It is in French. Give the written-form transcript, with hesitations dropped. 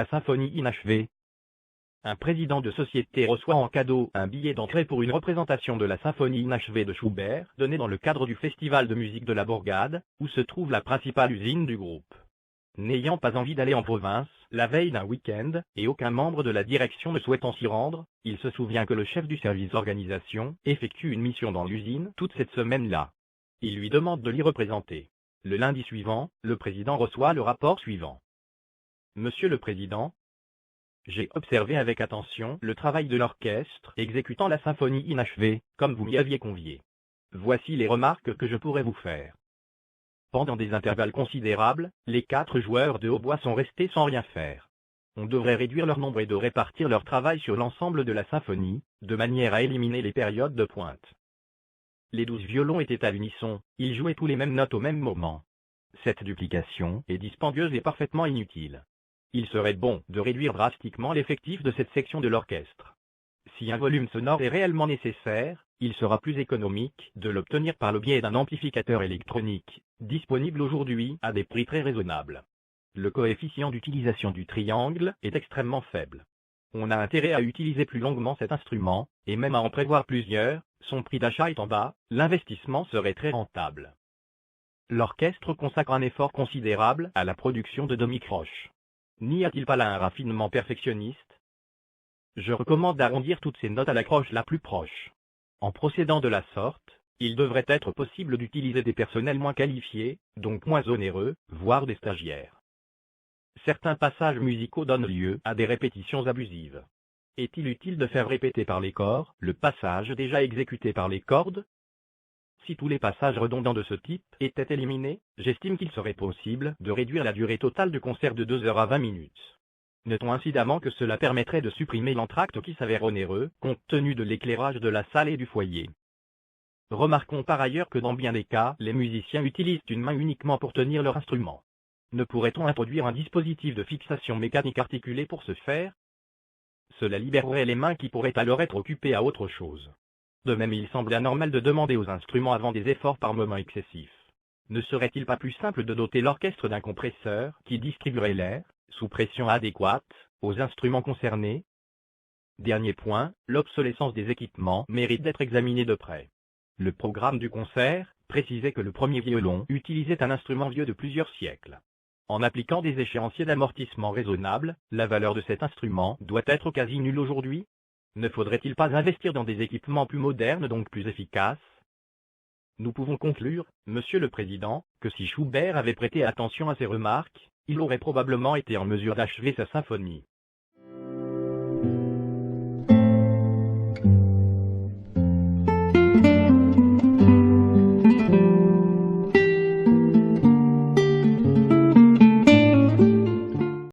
la symphonie inachevée. Un président de société reçoit en cadeau un billet d'entrée pour une représentation de la symphonie inachevée de Schubert, donnée dans le cadre du Festival de musique de la Bourgade, où se trouve la principale usine du groupe. N'ayant pas envie d'aller en province, la veille d'un week-end, et aucun membre de la direction ne souhaitant s'y rendre, il se souvient que le chef du service d'organisation effectue une mission dans l'usine toute cette semaine-là. Il lui demande de l'y représenter. Le lundi suivant, le président reçoit le rapport suivant. Monsieur le Président, j'ai observé avec attention le travail de l'orchestre exécutant la symphonie inachevée, comme vous m'y aviez convié. Voici les remarques que je pourrais vous faire. Pendant des intervalles considérables, les 4 joueurs de hautbois sont restés sans rien faire. On devrait réduire leur nombre et de répartir leur travail sur l'ensemble de la symphonie, de manière à éliminer les périodes de pointe. Les 12 violons étaient à l'unisson, ils jouaient tous les mêmes notes au même moment. Cette duplication est dispendieuse et parfaitement inutile. Il serait bon de réduire drastiquement l'effectif de cette section de l'orchestre. Si un volume sonore est réellement nécessaire, il sera plus économique de l'obtenir par le biais d'un amplificateur électronique, disponible aujourd'hui à des prix très raisonnables. Le coefficient d'utilisation du triangle est extrêmement faible. On a intérêt à utiliser plus longuement cet instrument, et même à en prévoir plusieurs, son prix d'achat étant bas, l'investissement serait très rentable. L'orchestre consacre un effort considérable à la production de demi-croches. N'y a-t-il pas là un raffinement perfectionniste? Je recommande d'arrondir toutes ces notes à la croche la plus proche. En procédant de la sorte, il devrait être possible d'utiliser des personnels moins qualifiés, donc moins onéreux, voire des stagiaires. Certains passages musicaux donnent lieu à des répétitions abusives. Est-il utile de faire répéter par les corps le passage déjà exécuté par les cordes? Si tous les passages redondants de ce type étaient éliminés, j'estime qu'il serait possible de réduire la durée totale du concert de 2 heures à 20 minutes. Notons incidemment que cela permettrait de supprimer l'entracte qui s'avère onéreux, compte tenu de l'éclairage de la salle et du foyer. Remarquons par ailleurs que dans bien des cas, les musiciens utilisent une main uniquement pour tenir leur instrument. Ne pourrait-on introduire un dispositif de fixation mécanique articulé pour ce faire? Cela libérerait les mains qui pourraient alors être occupées à autre chose. De même, il semble anormal de demander aux instruments avant des efforts par moment excessifs. Ne serait-il pas plus simple de doter l'orchestre d'un compresseur qui distribuerait l'air, sous pression adéquate, aux instruments concernés? Dernier point, l'obsolescence des équipements mérite d'être examinée de près. Le programme du concert précisait que le premier violon utilisait un instrument vieux de plusieurs siècles. En appliquant des échéanciers d'amortissement raisonnables, la valeur de cet instrument doit être quasi nulle aujourd'hui? Ne faudrait-il pas investir dans des équipements plus modernes donc plus efficaces? Nous pouvons conclure, Monsieur le Président, que si Schubert avait prêté attention à ces remarques, il aurait probablement été en mesure d'achever sa symphonie.